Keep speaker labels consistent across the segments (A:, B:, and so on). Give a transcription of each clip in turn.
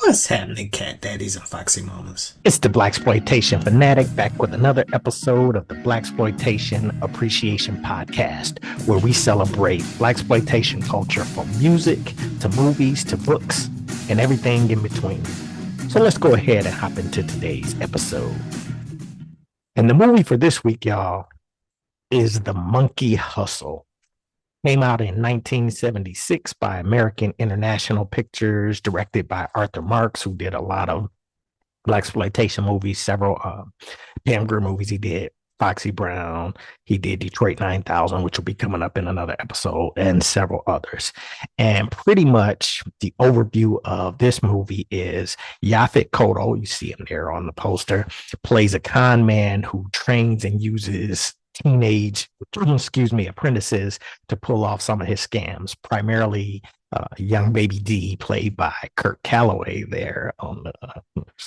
A: What's happening, cat daddies and foxy mamas?
B: It's the Blaxploitation fanatic back with another episode of the Blaxploitation Appreciation Podcast, where we celebrate Blaxploitation culture from music to movies to books and everything in between. So let's go ahead and hop into today's episode. And the movie for this week, y'all, is The Monkey Hustle. Came out in 1976 by American International Pictures, directed by Arthur Marks, who did a lot of Blaxploitation movies, several Pam Grier movies he did. Foxy Brown, he did Detroit 9000, which will be coming up in another episode, and several others. And pretty much the overview of this movie is Yaphet Kotto, you see him there on the poster, plays a con man who trains and uses apprentices to pull off some of his scams, primarily young baby D, played by Kirk Calloway there on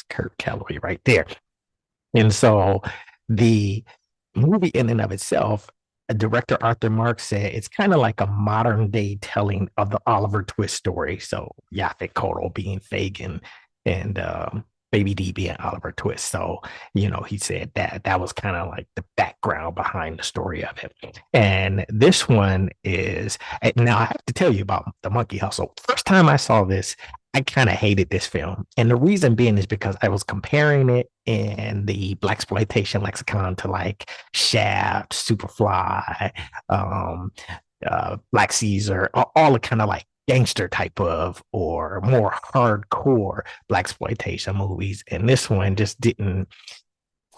B: Kirk Calloway right there. And so the movie in and of itself, director Arthur Marks said it's kind of like a modern day telling of the Oliver Twist story. So Yaphet Kotto being Fagin and Baby D being Oliver Twist. So, he said that was kind of like the background behind the story of it. And this one is, now I have to tell you about The Monkey Hustle. First time I saw this, I kind of hated this film. And the reason being is because I was comparing it in the Blaxploitation lexicon to like Shaft, Superfly, Black Caesar, all the kind of like gangster type of or more hardcore Blaxploitation movies, and this one just didn't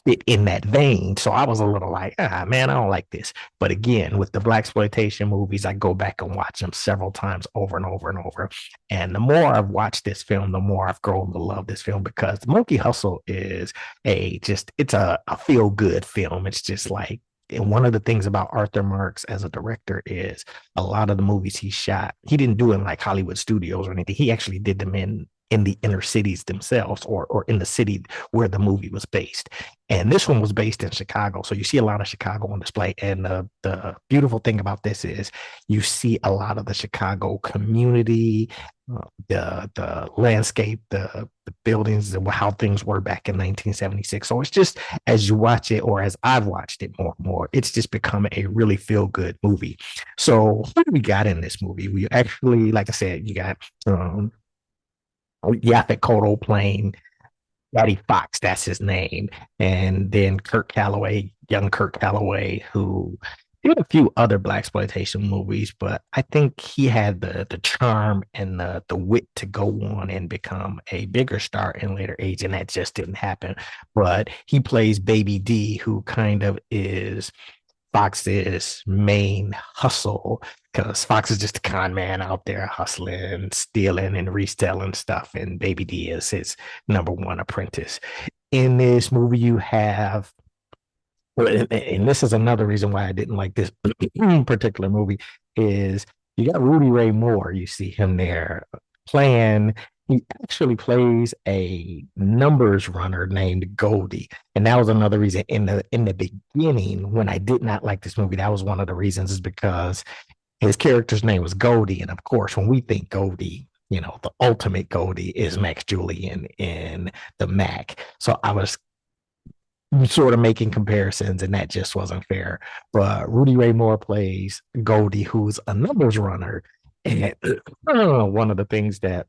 B: fit in that vein. So I was a little like, man, I don't like this. But again, with the Blaxploitation movies, I go back and watch them several times over and over and over. And the more I've watched this film, the more I've grown to love this film, because The Monkey Hustle is it's a feel good film. It's just like, and one of the things about Arthur Marks as a director is a lot of the movies he shot, he didn't do in like Hollywood studios or anything. He actually did them in the inner cities themselves, or in the city where the movie was based. And this one was based in Chicago. So you see a lot of Chicago on display. And the beautiful thing about this is you see a lot of the Chicago community, the landscape, the buildings, and how things were back in 1976. So it's just, as you watch it, or as I've watched it more and more, it's just become a really feel good movie. So who do we got in this movie? We actually, like I said, you got Yaphet Kotto playing Daddy Fox, that's his name. And then Kirk Calloway, young Kirk Calloway, who did a few other Blaxploitation movies, but I think he had the charm and the wit to go on and become a bigger star in later age, and that just didn't happen. But he plays Baby D, who kind of is Fox's main hustle, because Fox is just a con man out there hustling, stealing, and reselling stuff, and Baby D is his number one apprentice. In this movie, you have, and this is another reason why I didn't like this particular movie, is you got Rudy Ray Moore. You see him there playing. He actually plays a numbers runner named Goldie, and that was another reason in the beginning when I did not like this movie. That was one of the reasons, is because his character's name was Goldie, and of course, when we think Goldie, the ultimate Goldie is Max Julian in the Mac. So I was sort of making comparisons, and that just wasn't fair. But Rudy Ray Moore plays Goldie, who's a numbers runner, and one of the things that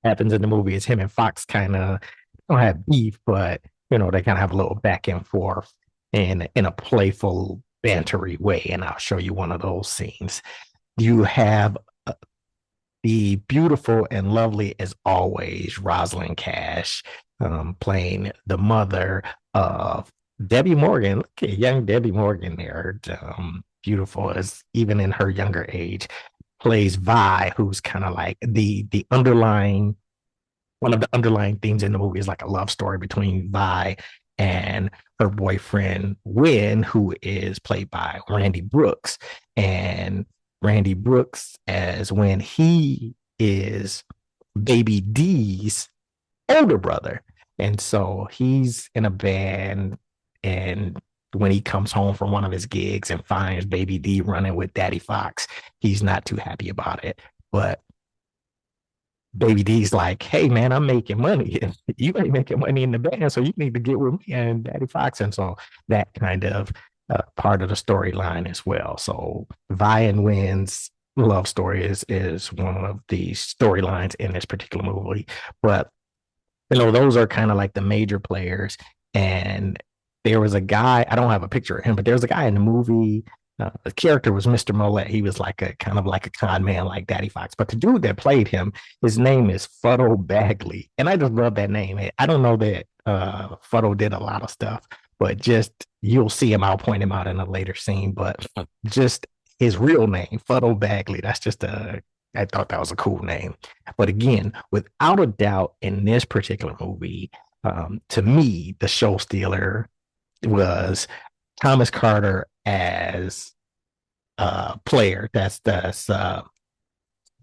B: happens in the movie is him and Fox kind of don't have beef, but they kind of have a little back and forth in a playful, bantery way. And I'll show you one of those scenes. You have the beautiful and lovely, as always, Rosalind Cash playing the mother of Debbie Morgan. Look at young Debbie Morgan there, beautiful as even in her younger age. Plays Vi, who's kind of like the underlying, one of the underlying themes in the movie is like a love story between Vi and her boyfriend Win, who is played by Randy Brooks. And Randy Brooks, as when he is Baby D's older brother. And so he's in a band, and when he comes home from one of his gigs and finds Baby D running with Daddy Fox, he's not too happy about it. But Baby D's like, hey man, I'm making money. You ain't making money in the band, so you need to get with me and Daddy Fox. And so that kind of part of the storyline as well. So Vi and Wynn's love story is one of the storylines in this particular movie. But those are kind of like the major players. And there was a guy, I don't have a picture of him, but there was a guy in the movie. The character was Mr. Mollet. He was like a kind of like a con man like Daddy Fox. But the dude that played him, his name is Fuddle Bagley. And I just love that name. I don't know that Fuddle did a lot of stuff, but just you'll see him. I'll point him out in a later scene. But just his real name, Fuddle Bagley, that's just I thought that was a cool name. But again, without a doubt, in this particular movie, to me, the show stealer was Thomas Carter as a player. That's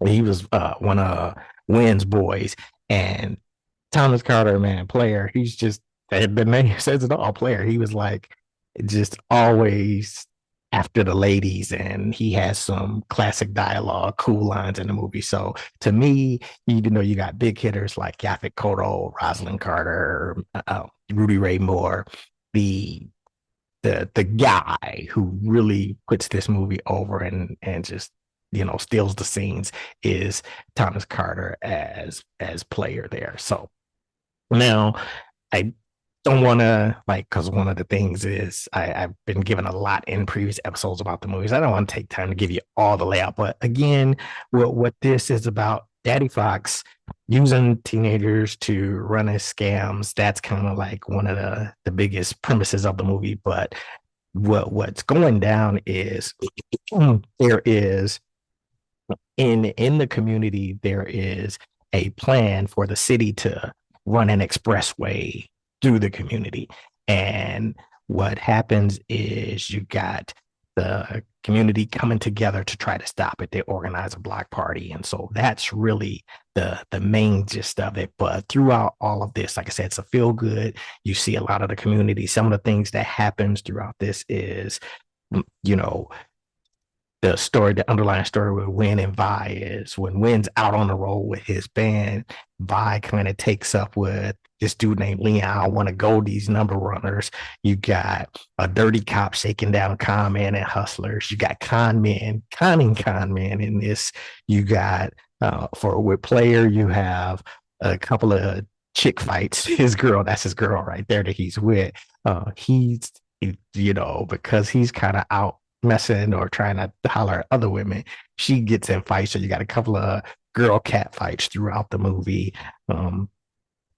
B: he was one of Wynn's boys, and Thomas Carter, man, player. He's just the name says it all. Player. He was like just always after the ladies, and he has some classic dialogue, cool lines in the movie. So to me, you got big hitters like Yaphet Kotto, Rosalind Carter, Rudy Ray Moore, the the guy who really puts this movie over and just steals the scenes is Thomas Carter as player there. So now I don't want to because one of the things is I've been given a lot in previous episodes about the movies. I don't want to take time to give you all the layout, but again, what this is about, Daddy Fox using teenagers to run his scams. That's kind of like one of the biggest premises of the movie. But what's going down is there is in the community, there is a plan for the city to run an expressway through the community. And what happens is you got the community coming together to try to stop it. They organize a block party. And so that's really the main gist of it. But throughout all of this, like I said, it's a feel good. You see a lot of the community. Some of the things that happens throughout this is, the underlying story with Wynn and Vi is when Wynn's out on the road with his band, Vi kind of takes up with this dude named Leon, one of Goldie's number runners. You got a dirty cop shaking down con men and hustlers. You got conning con men in this. You got with player, you have a couple of chick fights. That's his girl right there that he's with. Because he's kind of out messing or trying to holler at other women, she gets in fights. So you got a couple of girl cat fights throughout the movie.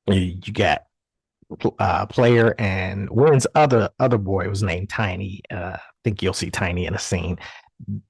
B: You got player and Wynn's other boy was named Tiny. I think you'll see Tiny in a scene.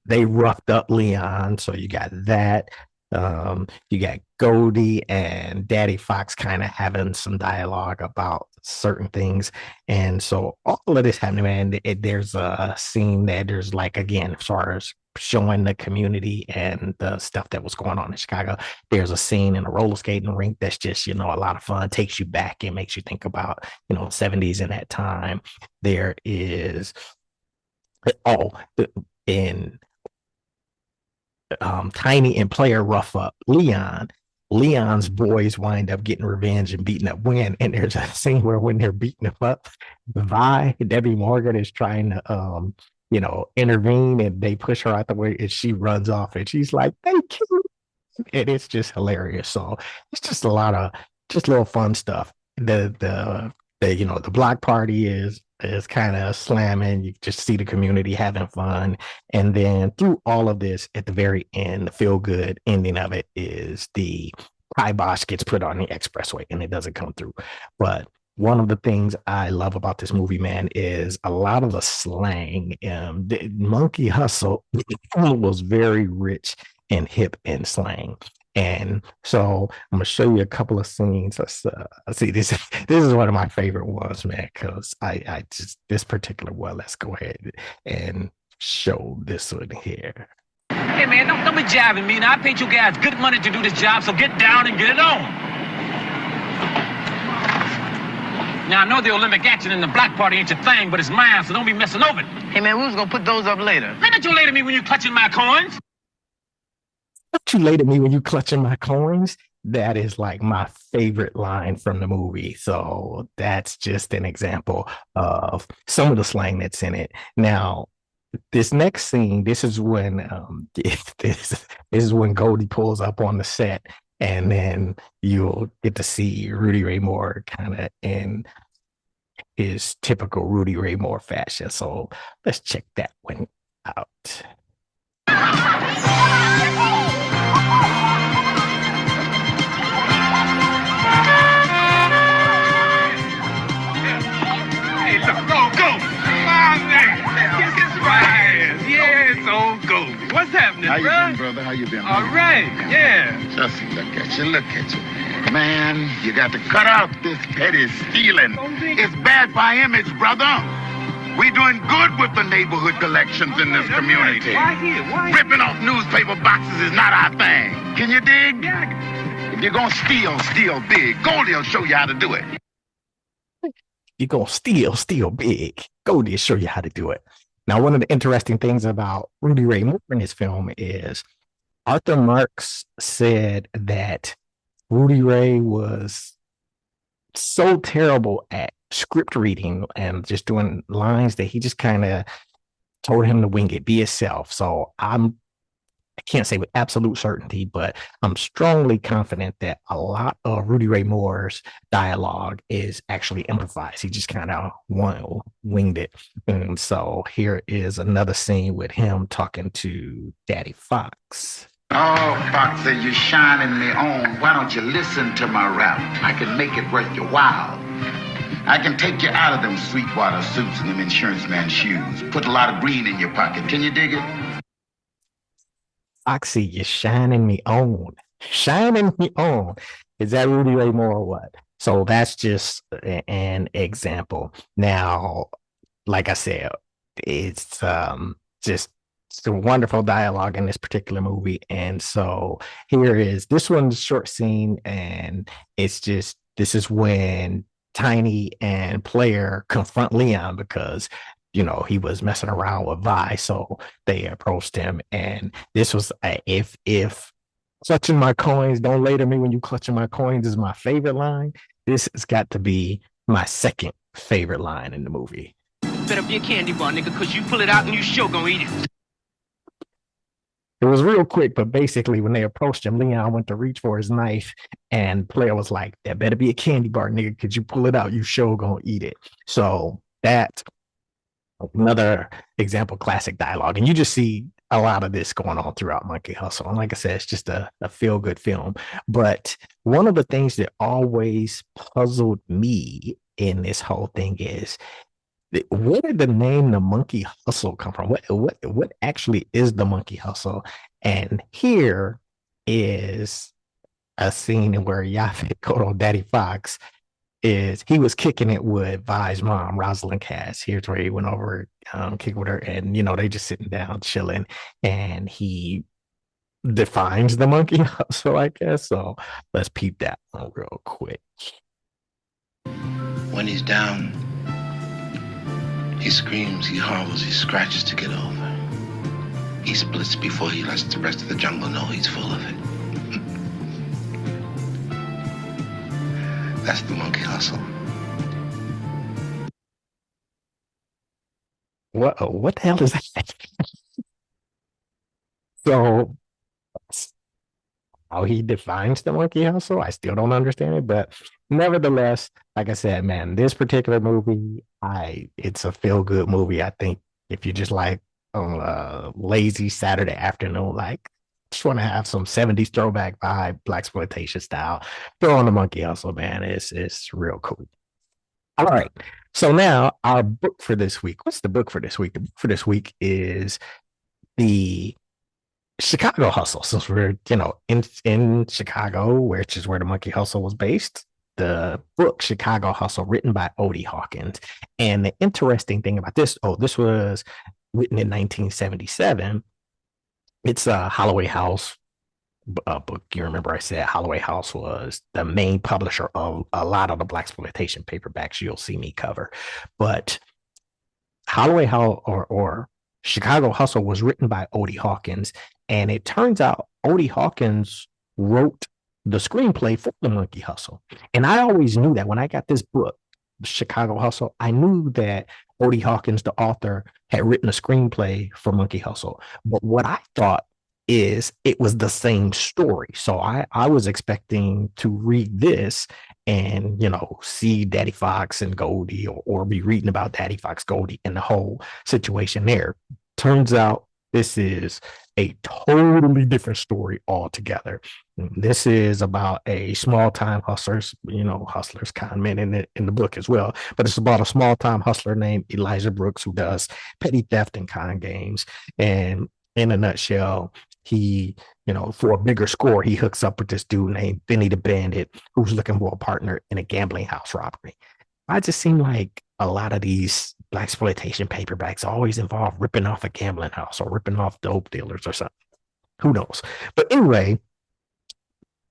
B: They roughed up Leon, so you got that. You got Goldie and Daddy Fox kind of having some dialogue about certain things. And so all of this happening, man, there's a scene that there's again, as far as showing the community and the stuff that was going on in Chicago, there's a scene in a roller skating rink that's just, a lot of fun, takes you back and makes you think about, 70s in that time. There is, in Tiny and player rough up Leon's boys wind up getting revenge and beating up Wynn. And there's a scene where when they're beating him up, Debbie Morgan is trying to intervene, and they push her out the way and she runs off and she's like, thank you. And it's just hilarious. So it's just a lot of just little fun stuff. The block party is kind of slamming. You just see the community having fun. And then through all of this, at the very end, the feel good ending of it is the kibosh gets put on the expressway and it doesn't come through. But one of the things I love about this movie, man, is a lot of the slang. The Monkey Hustle was very rich and hip in slang. And so I'm gonna show you a couple of scenes. Let's see this. This is one of my favorite ones, man, because I just this particular one. Let's go ahead and show this one here.
C: Hey man, don't be jiving me. Now I paid you guys good money to do this job, so get down and get it on. Now I know the Olympic action and the block party ain't your thing, but it's mine, so don't be messing over it.
D: Hey man, we was gonna put those up later.
C: Man, don't you lay to me when you clutching my coins.
B: Don't you late at me when you clutching my coins? that is like my favorite line from the movie. So that's just an example of some of the slang that's in it. Now, this next scene, this is when this is when Goldie pulls up on the set, and then you'll get to see Rudy Ray Moore kind of in his typical Rudy Ray Moore fashion. So let's check that one out.
C: Hey, look, go. Kiss his right. Yeah, it's old Goldie. What's happening,
E: How you
C: bro?
E: been, brother? How you been?
C: All right, yeah.
E: Just look at you. Man, you got to cut out this petty stealing. It's bad by image, brother. We doing good with the neighborhood collections in this community.
C: Why here?
E: Ripping off newspaper boxes is not our thing. Can you dig?
C: Yeah.
E: If you're gonna steal big. Goldie will show you how to do it.
B: You're gonna steal big. Goldie will show you how to do it. Now, one of the interesting things about Rudy Ray Moore in this film is Arthur Marks said that Rudy Ray was so terrible at script reading and just doing lines that he just kind of told him to wing it, be yourself. So I can't say with absolute certainty, but I'm strongly confident that a lot of Rudy Ray Moore's dialogue is actually improvised. He just kind of winged it. And so here is another scene with him talking to Daddy Fox.
E: Oh, Foxy, you're shining me on. Why don't you listen to my rap? I can make it worth your while. I can take you out of them Sweetwater suits and them insurance man shoes. Put a lot of green in your pocket. Can you dig it?
B: Foxy, you're shining me on. Shining me on. Is that Rudy Ray Moore or what? So that's just an example. Now, like I said, it's just a wonderful dialogue in this particular movie. And so here is this one's short scene, and it's just this is when Tiny and Player confront Leon because he was messing around with Vi, so they approached him, and this was if clutching my coins, don't later me when you clutching my coins is my favorite line. This has got to be my second favorite line in the movie.
C: Better be a candy bar, nigga, because you pull it out and you sure gonna eat it.
B: It was real quick, but basically when they approached him, Leon went to reach for his knife, and Player was like, "That better be a candy bar, nigga, because you pull it out, you sure gonna eat it." So that another example, classic dialogue, and you just see a lot of this going on throughout Monkey Hustle. And like I said, it's just a feel-good film. But one of the things that always puzzled me in this whole thing is, where did the name the Monkey Hustle come from? What actually is the Monkey Hustle? And here is a scene where Yaphet Kotto, Daddy Fox, he was kicking it with Vi's mom, Rosalind Cass. Here's where he went over, kicking with her, and they just sitting down, chilling, and he defines the Monkey Hustle, I guess. So let's peep that one real quick.
F: When he's down, he screams, he howls, he scratches to get over. He splits before he lets the rest of the jungle know he's full of it. That's the Monkey Hustle.
B: What the hell is that? So how he defines the Monkey Hustle, I still don't understand it, but nevertheless, like I said, man, this particular movie, it's a feel-good movie. I think if you just like on a lazy Saturday afternoon, like just want to have some 70s throwback vibe, Blaxploitation style, throw on the Monkey Hustle, man. It's real cool. All right. So now our book for this week. What's the book for this week? The book for this week is the Chicago Hustle. Since we're, in Chicago, which is where the Monkey Hustle was based, the book Chicago Hustle, written by Odie Hawkins. And the interesting thing about this was written in 1977. It's a Holloway House book. You remember I said Holloway House was the main publisher of a lot of the Blaxploitation paperbacks you'll see me cover. But Holloway House or Chicago Hustle was written by Odie Hawkins. And it turns out Odie Hawkins wrote the screenplay for the Monkey Hustle. And I always knew that when I got this book, Chicago Hustle, I knew that Odie Hawkins, the author, had written a screenplay for Monkey Hustle. But what I thought is it was the same story. So I was expecting to read this and, see Daddy Fox and Goldie, or be reading about Daddy Fox, Goldie, and the whole situation there. Turns out this is a totally different story altogether. This is about a small time hustlers, hustlers, con men in the book as well. But it's about a small time hustler named Elijah Brooks who does petty theft and con games. And in a nutshell, he, for a bigger score, he hooks up with this dude named Benny the Bandit, who's looking for a partner in a gambling house robbery. I just seem like a lot of these Blaxploitation paperbacks always involve ripping off a gambling house or ripping off dope dealers or something. Who knows? But anyway,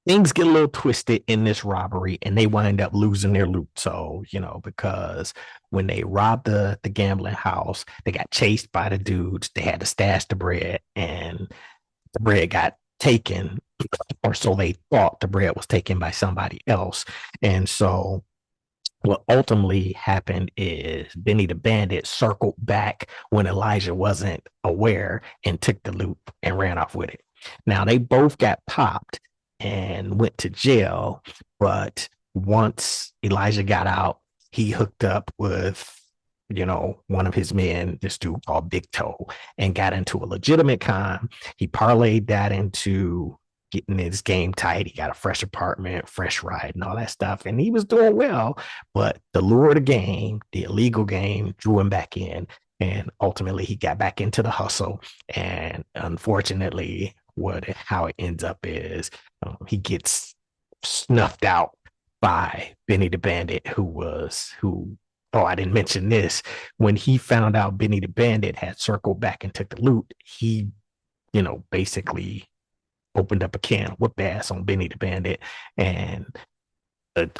B: things get a little twisted in this robbery and they wind up losing their loot. So, because when they robbed the gambling house, they got chased by the dudes. They had to stash the bread and the bread got taken, or so they thought. The bread was taken by somebody else. And so what ultimately happened is Benny the Bandit circled back when Elijah wasn't aware and took the loot and ran off with it. Now, they both got popped and went to jail, but once Elijah got out, he hooked up with, one of his men, this dude called Big Toe, and got into a legitimate con. He parlayed that into getting his game tight. He got a fresh apartment, fresh ride, and all that stuff. And he was doing well, but the lure of the game, the illegal game, drew him back in. And ultimately, he got back into the hustle. And unfortunately, how it ends up is he gets snuffed out by Benny the Bandit, oh, I didn't mention this. When he found out Benny the Bandit had circled back and took the loot, he, basically opened up a can of whoop ass on Benny the Bandit. And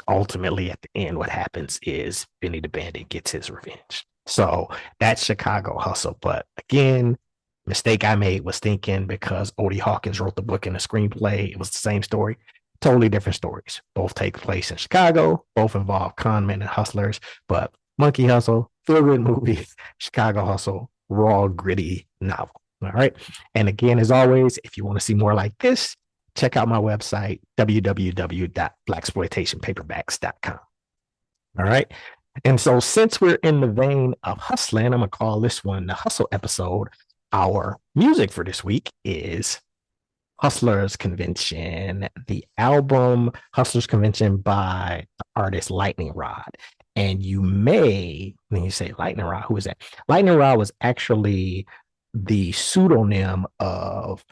B: ultimately, at the end, what happens is Benny the Bandit gets his revenge. So that's Chicago Hustle. But again, mistake I made was thinking because Odie Hawkins wrote the book and the screenplay, it was the same story. Totally different stories. Both take place in Chicago. Both involve con men and hustlers. But Monkey Hustle, feel good movie. Chicago Hustle, raw, gritty novel. All right. And again, as always, if you want to see more like this, check out my website, www.blaxploitationpaperbacks.com. All right. And so since we're in the vein of hustling, I'm going to call this one the Hustle episode. Our music for this week is Hustlers Convention, the album Hustlers Convention by the artist Lightning Rod. And when you say Lightning Rod, who is that? Lightning Rod was actually the pseudonym of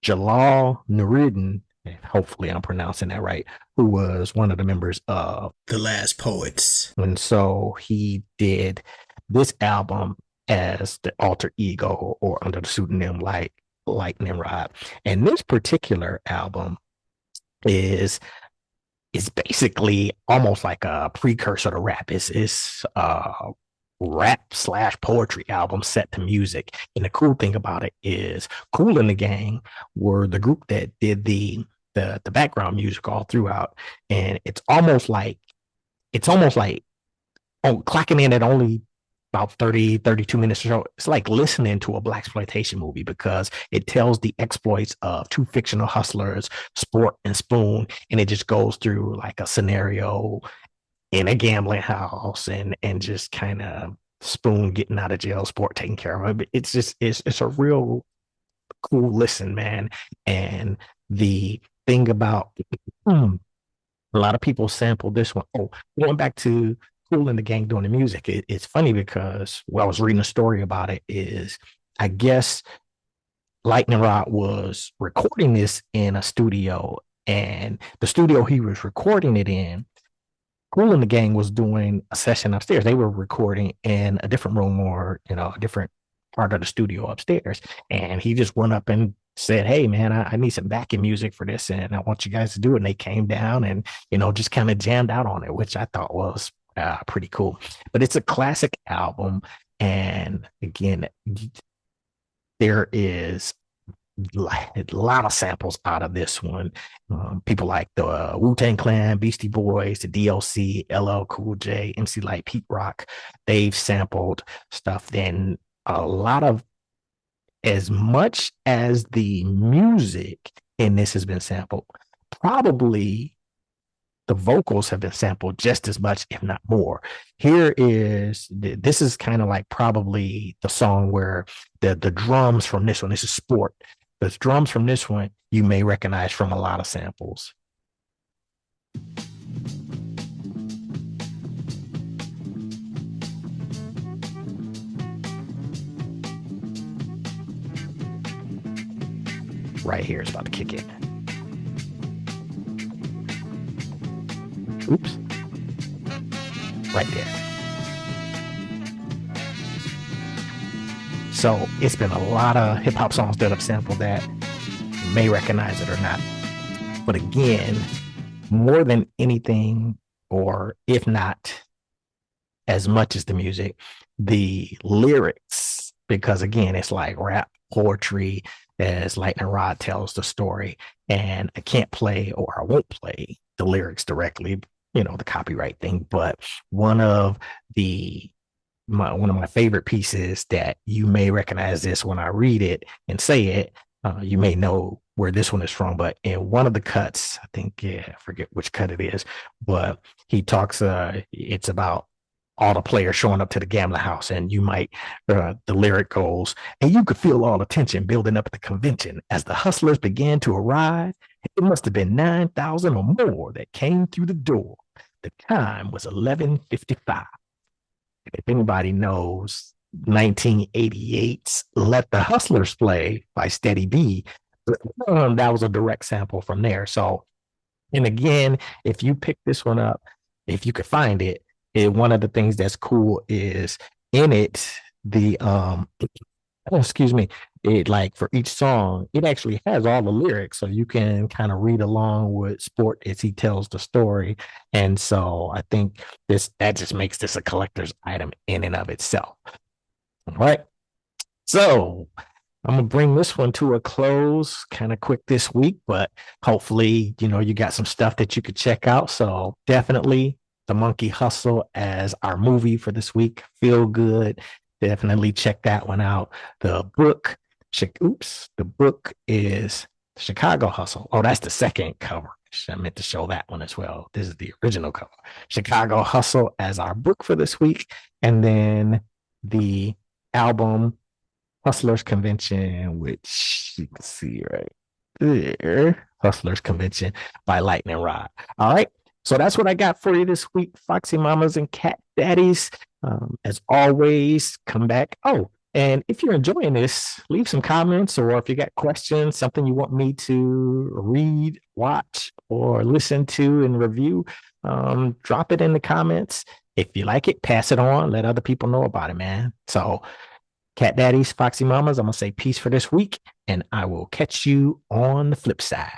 B: Jalal Nuruddin, hopefully I'm pronouncing that right, who was one of the members of
A: The Last Poets.
B: And so he did this album as the alter ego or under the pseudonym like Lightning Rod. And this particular album is basically almost like a precursor to rap. It's rap / poetry album set to music. And the cool thing about it is Kool and the Gang were the group that did the background music all throughout. And it's almost like clocking in at only about 32 minutes or so. It's like listening to a Blaxploitation movie because it tells the exploits of two fictional hustlers, Sport and Spoon, and it just goes through like a scenario in a gambling house and just kind of Spoon getting out of jail, Sport taking care of it. It's a real cool listen, man. And the thing about a lot of people sample this one. Oh, going back to Kool and the Gang doing the music, it's funny because I was reading a story about it. Is I guess Lightning Rod was recording this in a studio, and the studio he was recording it in, Kool and the Gang was doing a session upstairs. They were recording in a different room or a different part of the studio upstairs, and he just went up and said, "Hey man, I need some backing music for this and I want you guys to do it." And they came down and just kind of jammed out on it, which I thought was pretty cool. But it's a classic album, and again, there is a lot of samples out of this one. People like the Wu-Tang Clan, Beastie Boys, the DLC, LL Cool J, MC Light, Pete Rock. They've sampled stuff. Then a lot of, as much as the music in this has been sampled, probably the vocals have been sampled just as much, if not more. This is kind of like probably the song where the drums from this one, this is Sport. The drums from this one you may recognize from a lot of samples. Right here is about to kick in. Oops. Right there. So it's been a lot of hip hop songs that have sampled that. You may recognize it or not. But again, more than anything, or if not as much as the music, the lyrics, because again, it's like rap, poetry, as Lightnin Rod tells the story. And I can't play, or I won't play the lyrics directly, the copyright thing. But one of my favorite pieces that you may recognize this when I read it and say it, you may know where this one is from, but in one of the cuts, I think, I forget which cut it is, but he talks, it's about all the players showing up to the gambling house, and you might, the lyric goes, and you could feel all the tension building up at the convention as the hustlers began to arrive. It must have been 9,000 or more that came through the door. The time was 11:55. If anybody knows 1988's Let the Hustlers Play by Steady B, that was a direct sample from there. So, and again, if you pick this one up, if you could find it, one of the things that's cool is in it, it, like, for each song, it actually has all the lyrics, so you can kind of read along with Sport as he tells the story. And so I think that just makes this a collector's item in and of itself. All right. So I'm gonna bring this one to a close kind of quick this week, but hopefully, you got some stuff that you could check out. So definitely The Monkey Hustle as our movie for this week. Feel good. Definitely check that one out. The book is Chicago Hustle. Oh, that's the second cover. I meant to show that one as well. This is the original cover. Chicago Hustle as our book for this week. And then the album Hustlers Convention, which you can see right there. Hustlers Convention by Lightnin Rod. All right. So that's what I got for you this week, Foxy Mamas and Cat Daddies. As always, come back. Oh, and if you're enjoying this, leave some comments, or if you got questions, something you want me to read, watch, or listen to and review, drop it in the comments. If you like it, pass it on. Let other people know about it, man. So, Cat Daddies, Foxy Mamas, I'm going to say peace for this week, and I will catch you on the flip side.